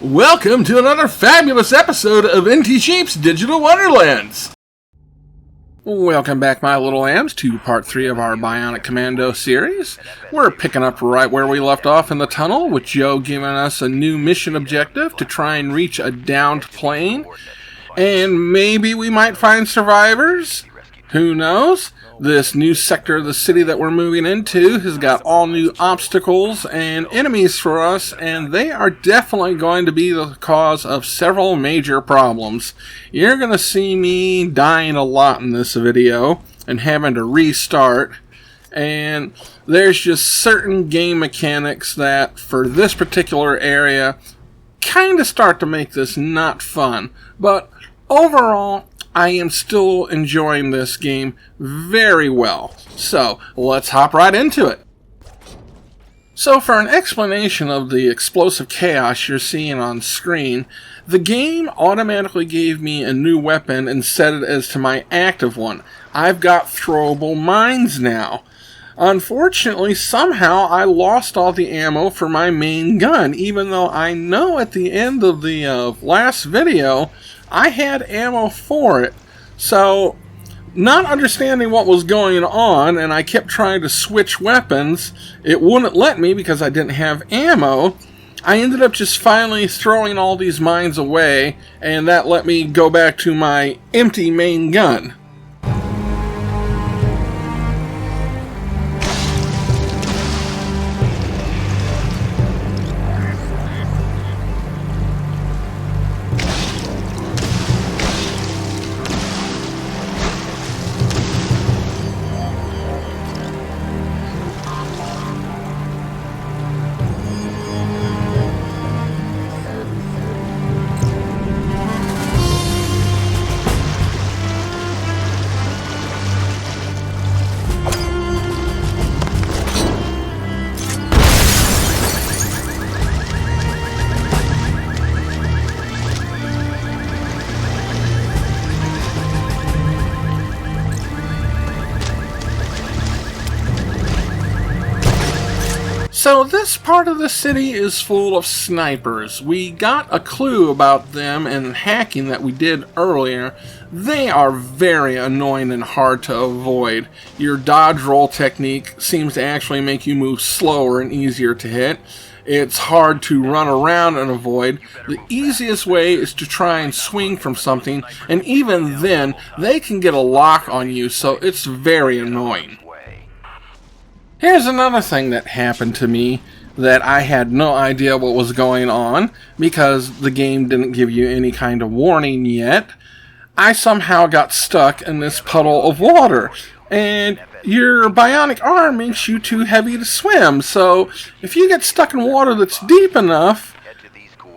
Welcome to another fabulous episode of NT Sheep's Digital Wonderlands! Welcome back, my little lambs, to part 3 of our Bionic Commando series. We're picking up right where we left off in the tunnel, with Joe giving us a new mission objective to try and reach a downed plane. And maybe we might find survivors? Who knows? This new sector of the city that we're moving into has got all new obstacles and enemies for us, and they are definitely going to be the cause of several major problems. You're going to see me dying a lot in this video and having to restart, and there's just certain game mechanics that, for this particular area, kind of start to make this not fun. But overall, I am still enjoying this game very well. So, let's hop right into it. So, for an explanation of the explosive chaos you're seeing on screen, the game automatically gave me a new weapon and set it as to my active one. I've got throwable mines now. Unfortunately, somehow I lost all the ammo for my main gun, even though I know at the end of the last video I had ammo for it. So, not understanding what was going on, and I kept trying to switch weapons, it wouldn't let me because I didn't have ammo. I ended up just finally throwing all these mines away, and that let me go back to my empty main gun. So this part of the city is full of snipers. We got a clue about them and hacking that we did earlier. They are very annoying and hard to avoid. Your dodge roll technique seems to actually make you move slower and easier to hit. It's hard to run around and avoid. The easiest way is to try and swing from something, and even then, they can get a lock on you, so it's very annoying. Here's another thing that happened to me that I had no idea what was going on because the game didn't give you any kind of warning yet. I somehow got stuck in this puddle of water, and your bionic arm makes you too heavy to swim, so if you get stuck in water that's deep enough,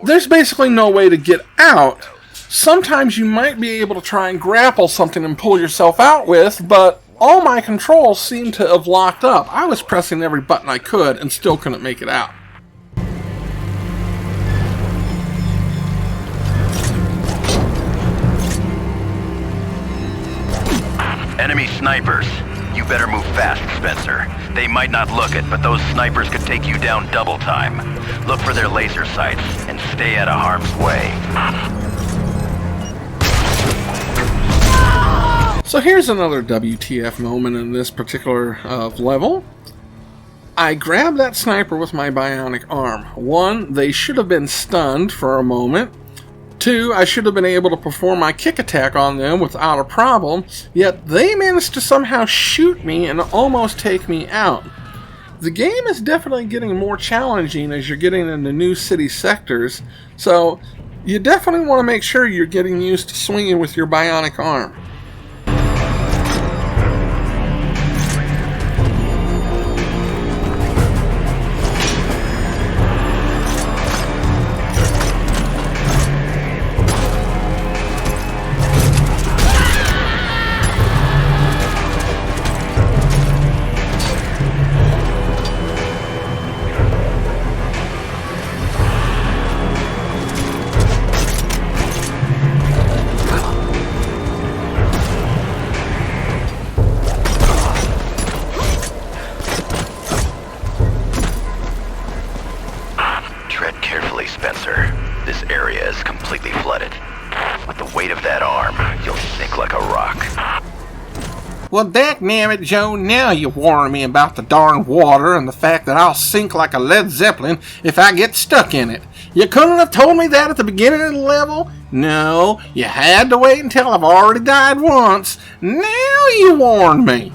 there's basically no way to get out. Sometimes you might be able to try and grapple something and pull yourself out with, but all my controls seemed to have locked up. I was pressing every button I could and still couldn't make it out. Enemy snipers. You better move fast, Spencer. They might not look it, but those snipers could take you down double time. Look for their laser sights and stay out of harm's way. So here's another WTF moment in this particular level. I grabbed that sniper with my bionic arm. 1, they should have been stunned for a moment. 2, I should have been able to perform my kick attack on them without a problem, yet they managed to somehow shoot me and almost take me out. The game is definitely getting more challenging as you're getting into new city sectors, so you definitely want to make sure you're getting used to swinging with your bionic arm. is completely flooded. With the weight of that arm, you'll sink like a rock. Well, dagnammit, Joe, now you warn me about the darn water and the fact that I'll sink like a Led Zeppelin if I get stuck in it. You couldn't have told me that at the beginning of the level? No, you had to wait until I've already died once. Now you warned me.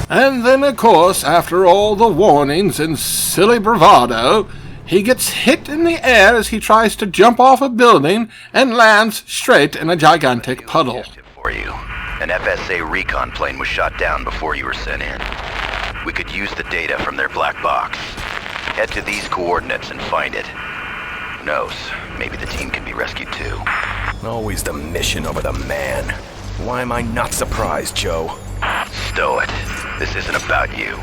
And then, of course, after all the warnings and silly bravado, he gets hit in the air as he tries to jump off a building and lands straight in a gigantic puddle. For you, an FSA recon plane was shot down before you were sent in. We could use the data from their black box. Head to these coordinates and find it. Who knows, maybe the team can be rescued too. Always the mission over the man. Why am I not surprised, Joe? Stow it. This isn't about you.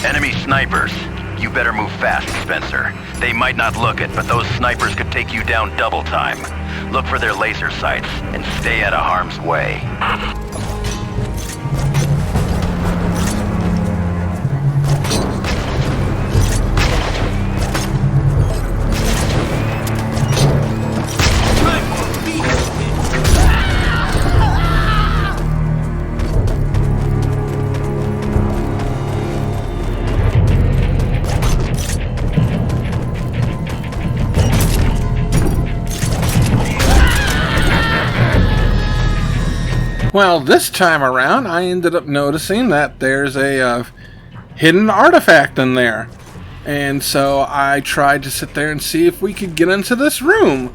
Enemy snipers. You better move fast, Spencer. They might not look it, but those snipers could take you down double time. Look for their laser sights and stay out of harm's way. Well, this time around, I ended up noticing that there's a hidden artifact in there. And so I tried to sit there and see if we could get into this room.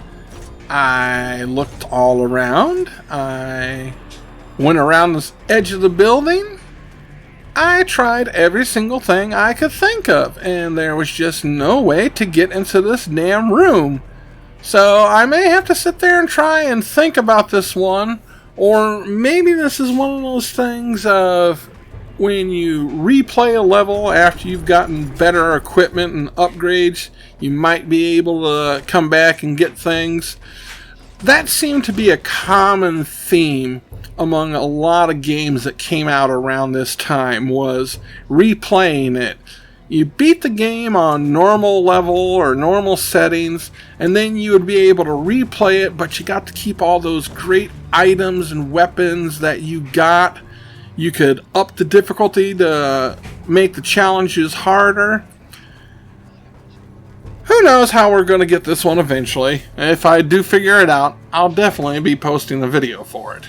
I looked all around. I went around the edge of the building. I tried every single thing I could think of. And there was just no way to get into this damn room. So I may have to sit there and try and think about this one. Or maybe this is one of those things of when you replay a level after you've gotten better equipment and upgrades, you might be able to come back and get things. That seemed to be a common theme among a lot of games that came out around this time, was replaying it. You beat the game on normal level or normal settings, and then you would be able to replay it, but you got to keep all those great items and weapons that you got. You could up the difficulty to make the challenges harder. Who knows how we're going to get this one eventually. If I do figure it out, I'll definitely be posting a video for it.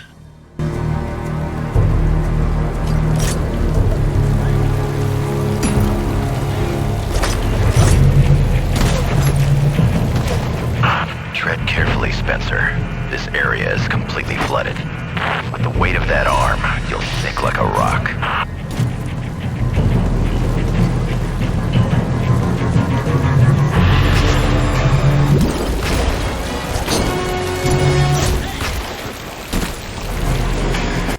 Tread carefully, Spencer. This area is completely flooded. With the weight of that arm, you'll sink like a rock.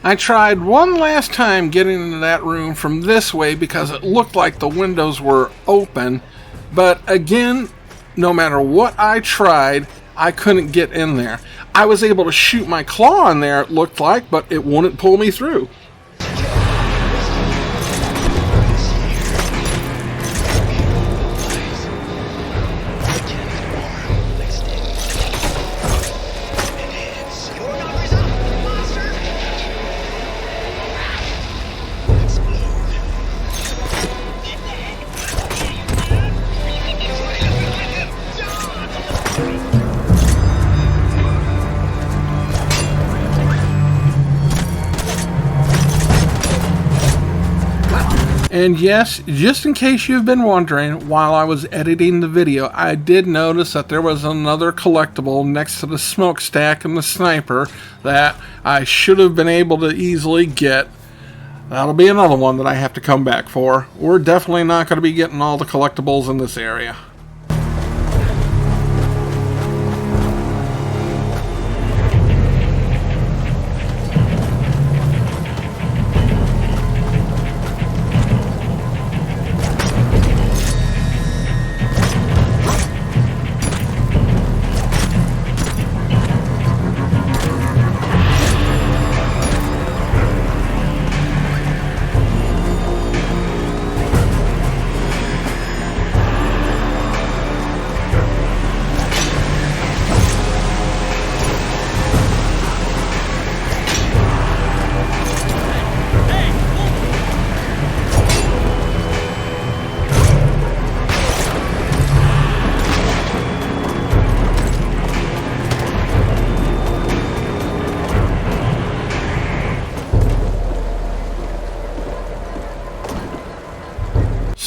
I tried one last time getting into that room from this way because it looked like the windows were open, but again, no matter what I tried, I couldn't get in there. I was able to shoot my claw in there, it looked like, but it wouldn't pull me through. And yes, just in case you've been wondering, while I was editing the video, I did notice that there was another collectible next to the smokestack and the sniper that I should have been able to easily get. That'll be another one that I have to come back for. We're definitely not going to be getting all the collectibles in this area.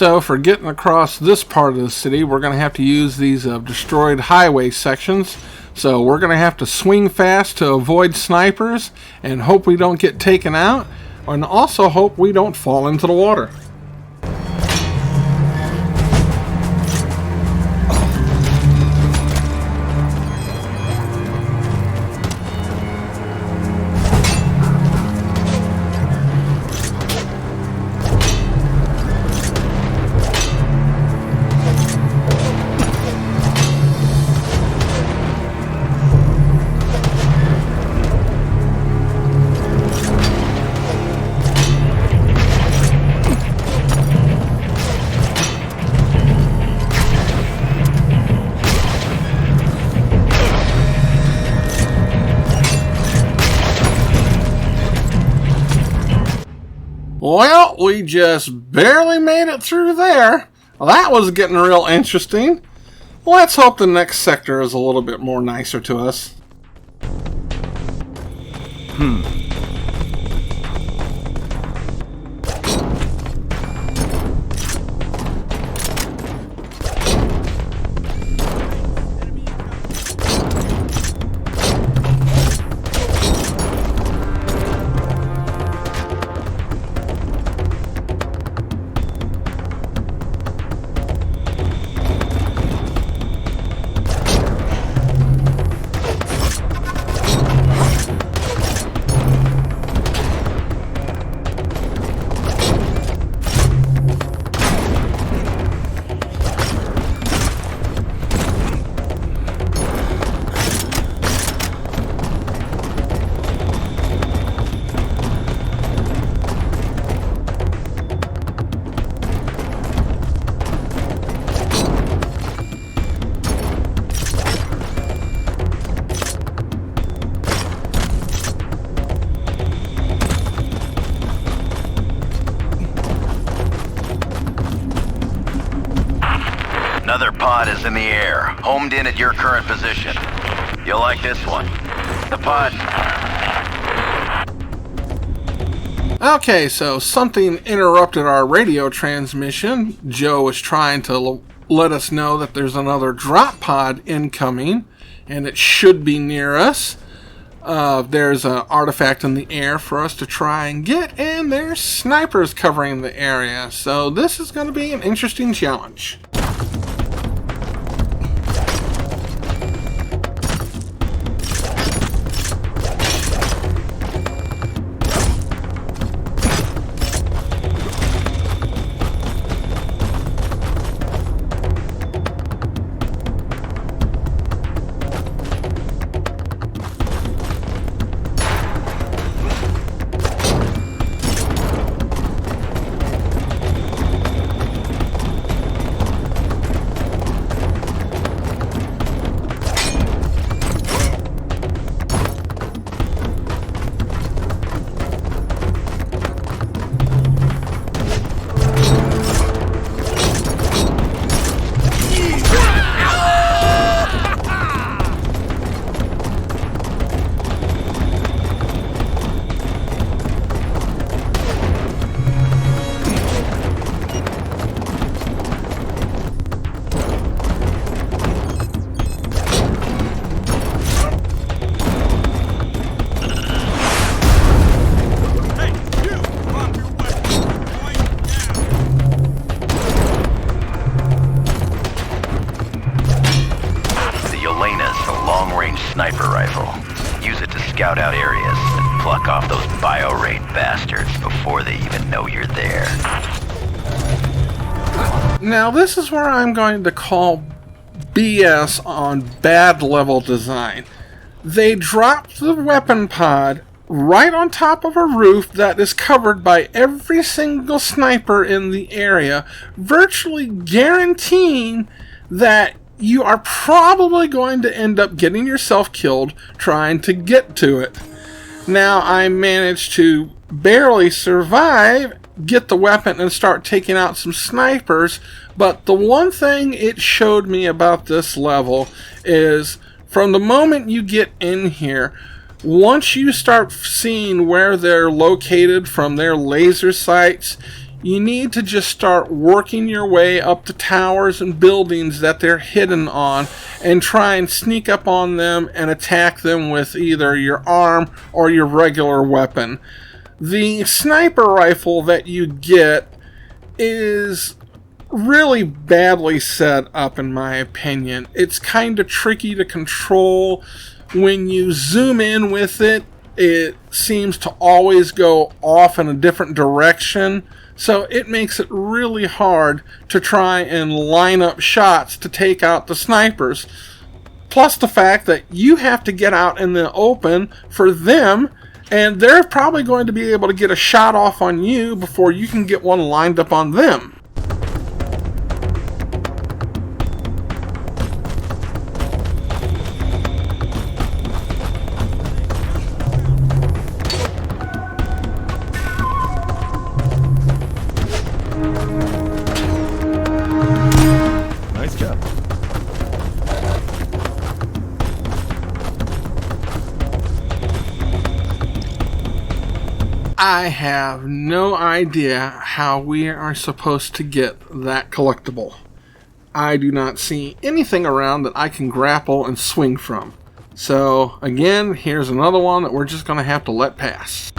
So for getting across this part of the city, we're going to have to use these destroyed highway sections. So we're going to have to swing fast to avoid snipers and hope we don't get taken out, and also hope we don't fall into the water. Well, we just barely made it through there. Well, that was getting real interesting. Let's hope the next sector is a little bit more nicer to us. Another pod is in the air, homed in at your current position. You'll like this one. The pod... Okay, so something interrupted our radio transmission. Joe was trying to let us know that there's another drop pod incoming, and it should be near us. There's an artifact in the air for us to try and get, and there's snipers covering the area. So this is going to be an interesting challenge. Sniper rifle. Use it to scout out areas and pluck off those bio-raid bastards before they even know you're there. Now this is where I'm going to call BS on bad level design. They dropped the weapon pod right on top of a roof that is covered by every single sniper in the area, virtually guaranteeing that you are probably going to end up getting yourself killed trying to get to it. Now, I managed to barely survive, get the weapon, and start taking out some snipers, but the one thing it showed me about this level is from the moment you get in here, once you start seeing where they're located from their laser sights, You need to just start working your way up to towers and buildings that they're hidden on and try and sneak up on them and attack them with either your arm or your regular weapon. The sniper rifle that you get is really badly set up, in my opinion. It's kind of tricky to control. When you zoom in with it, it seems to always go off in a different direction. So it makes it really hard to try and line up shots to take out the snipers. Plus the fact that you have to get out in the open for them, and they're probably going to be able to get a shot off on you before you can get one lined up on them. Nice job. I have no idea how we are supposed to get that collectible. I do not see anything around that I can grapple and swing from. So, again, here's another one that we're just going to have to let pass.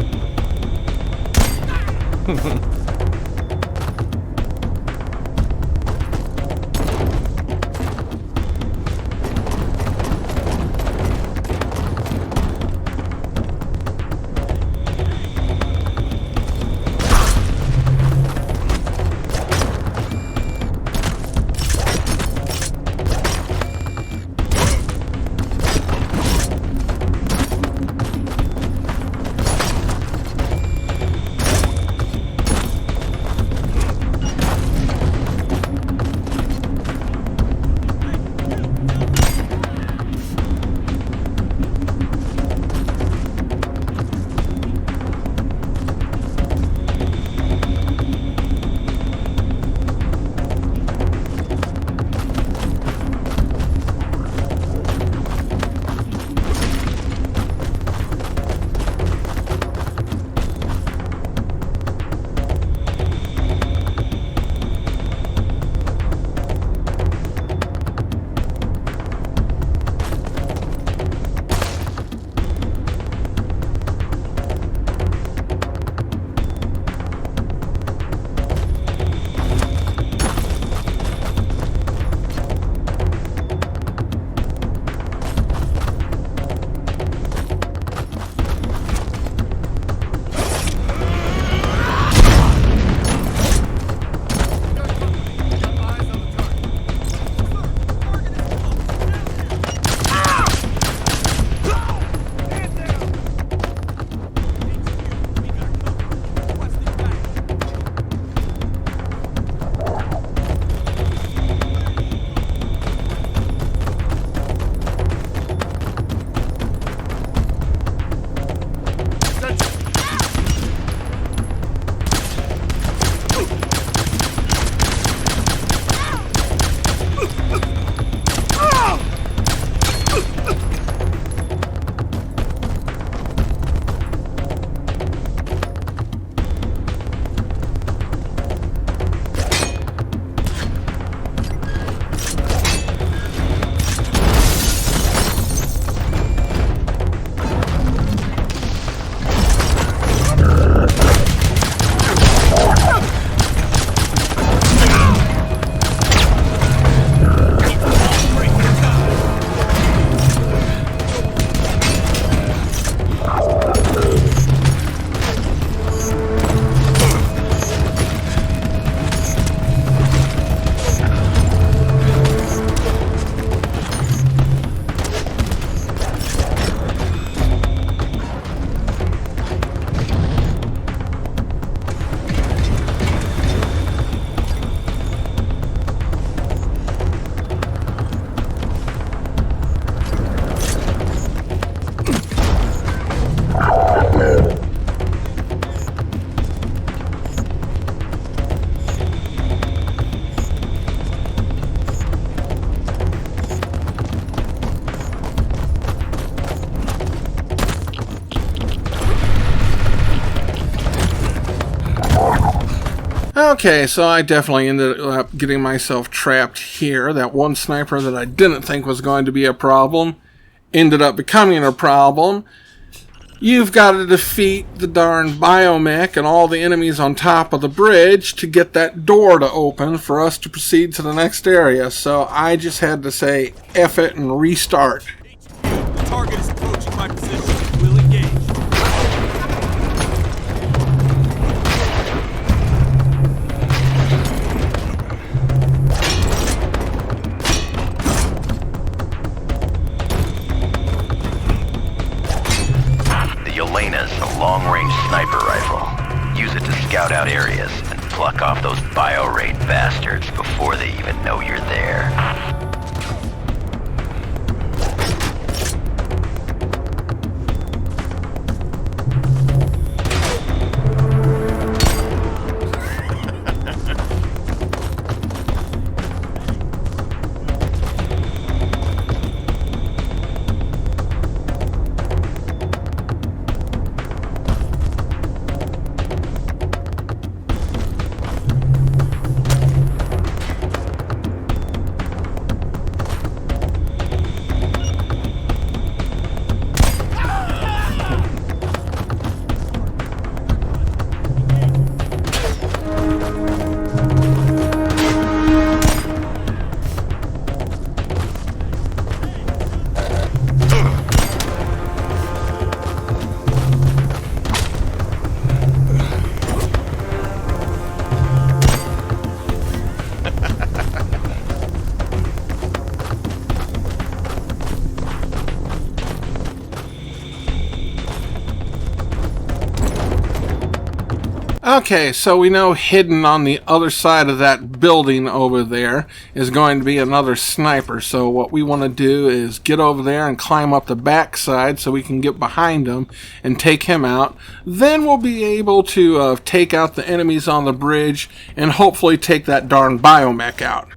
Okay, so I definitely ended up getting myself trapped here. That one sniper that I didn't think was going to be a problem ended up becoming a problem. You've got to defeat the darn biomech and all the enemies on top of the bridge to get that door to open for us to proceed to the next area. So I just had to say F it and restart. The target is approaching my position. We'll engage. A long-range sniper rifle. Use it to scout out areas and pluck off those bio-raid bastards before they even know you're there. Okay, so we know hidden on the other side of that building over there is going to be another sniper. So what we want to do is get over there and climb up the backside so we can get behind him and take him out. Then we'll be able to take out the enemies on the bridge and hopefully take that darn biomech out.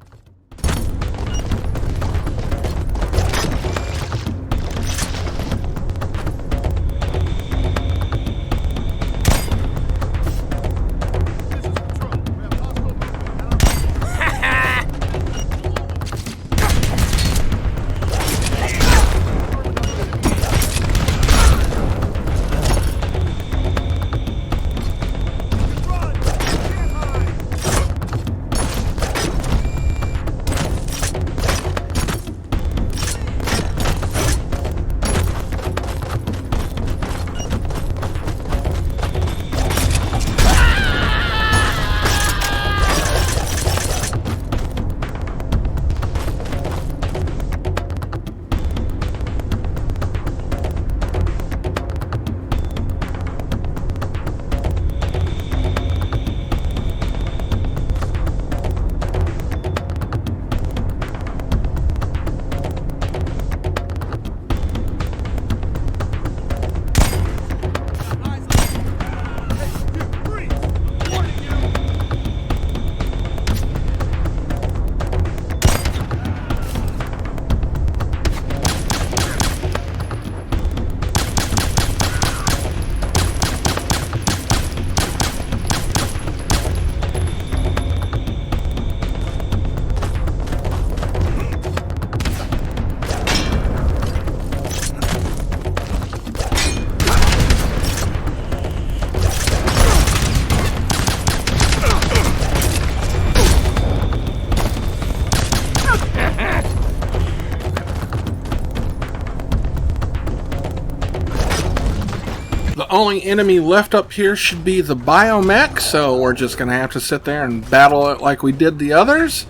The only enemy left up here should be the biomech, so we're just going to have to sit there and battle it like we did the others.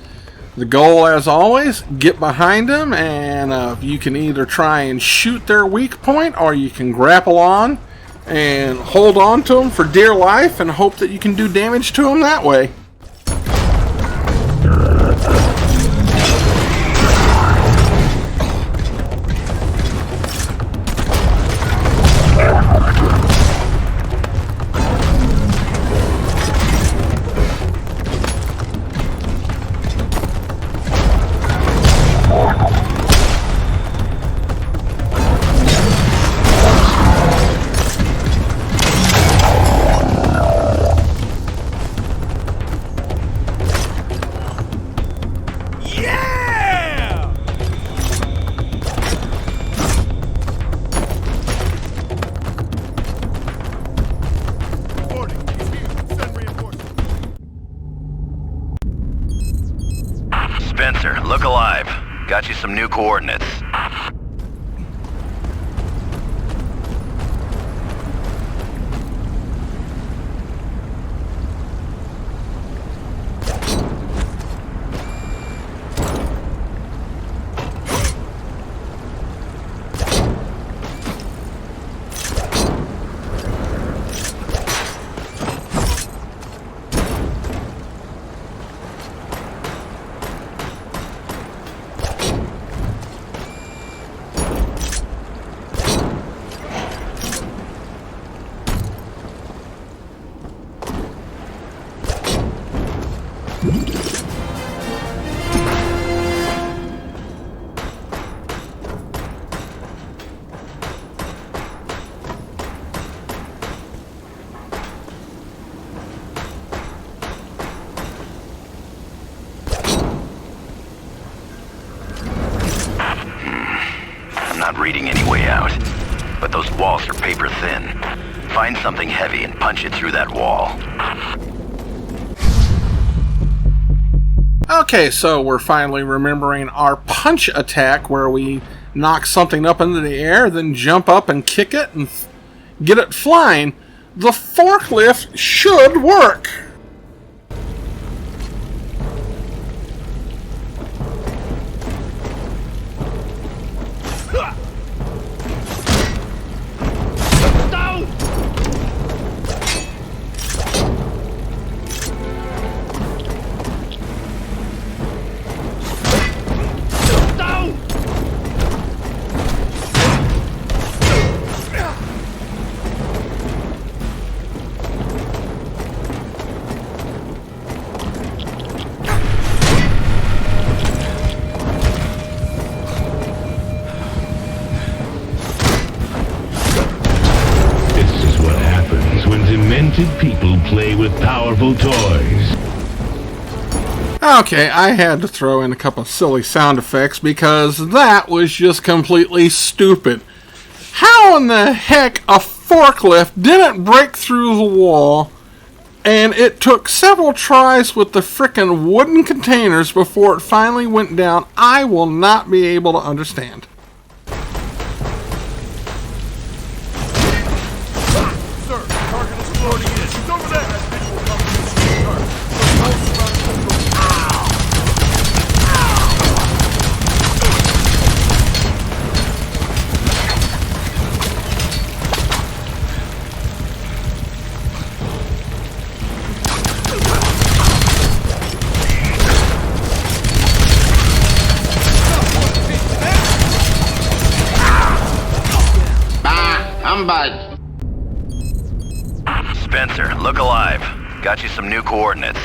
The goal, as always, get behind them, and you can either try and shoot their weak point, or you can grapple on and hold on to them for dear life and hope that you can do damage to them that way. some new coordinates. Not reading any way out, but those walls are paper thin. Find something heavy and punch it through that wall. Okay, so we're finally remembering our punch attack where we knock something up into the air, then jump up and kick it and get it flying. The forklift should work. People play with powerful toys. Okay, I had to throw in a couple of silly sound effects because that was just completely stupid. How in the heck a forklift didn't break through the wall, and it took several tries with the frickin' wooden containers before it finally went down, I will not be able to understand. Spencer, look alive. Got you some new coordinates.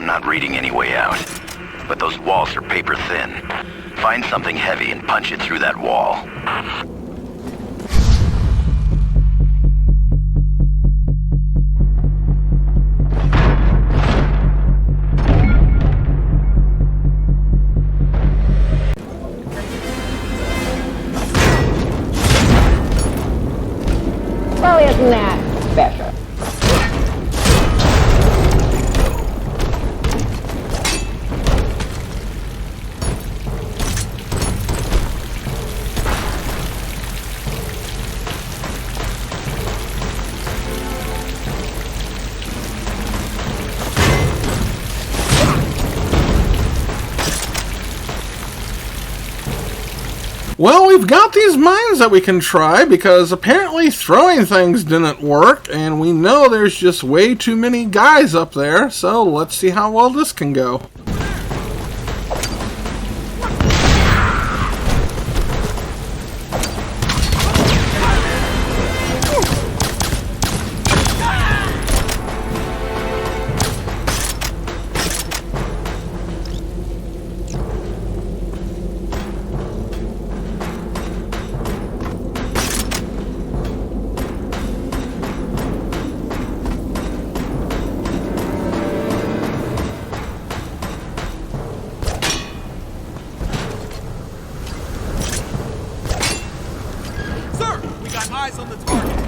Not reading any way out, but those walls are paper thin. Find something heavy and punch it through that wall. Well, isn't that special? Well, we've got these mines that we can try because apparently throwing things didn't work, and we know there's just way too many guys up there, so let's see how well this can go. Sir, we got eyes on the target.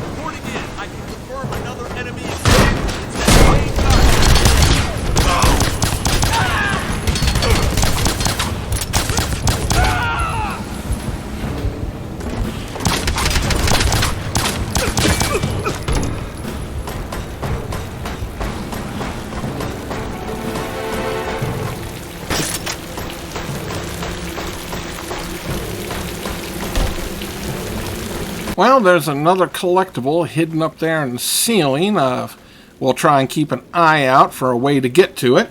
Reporting in. I can confirm another enemy is hit. It's that same guy. Well, there's another collectible hidden up there in the ceiling. We'll try and keep an eye out for a way to get to it.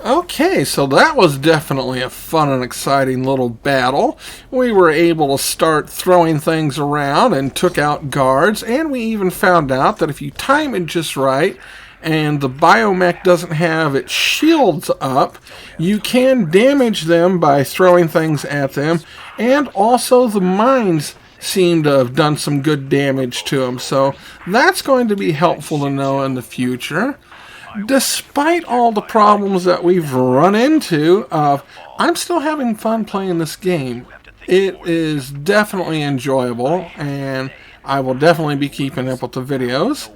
Okay, so that was definitely a fun and exciting little battle. We were able to start throwing things around and took out guards, and we even found out that if you time it just right and the biomech doesn't have its shields up, you can damage them by throwing things at them, and also the mines seem to have done some good damage to them, so that's going to be helpful to know in the future. Despite all the problems that we've run into, I'm still having fun playing this game. It is definitely enjoyable, and I will definitely be keeping up with the videos.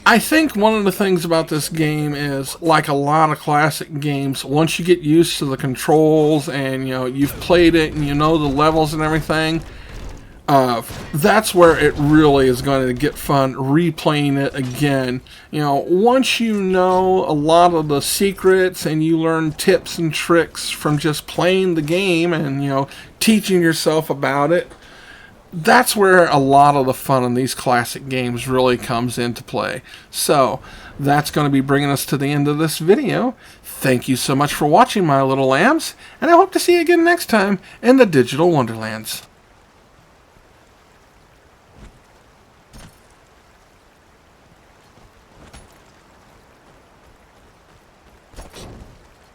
I think one of the things about this game is, like a lot of classic games, once you get used to the controls and you've played it and you know the levels and everything, that's where it really is going to get fun replaying it again. Once you know a lot of the secrets and you learn tips and tricks from just playing the game and teaching yourself about it, that's where a lot of the fun in these classic games really comes into play. So that's going to be bringing us to the end of this video. Thank you so much for watching, my little lambs, and I hope to see you again next time in the Digital Wonderlands.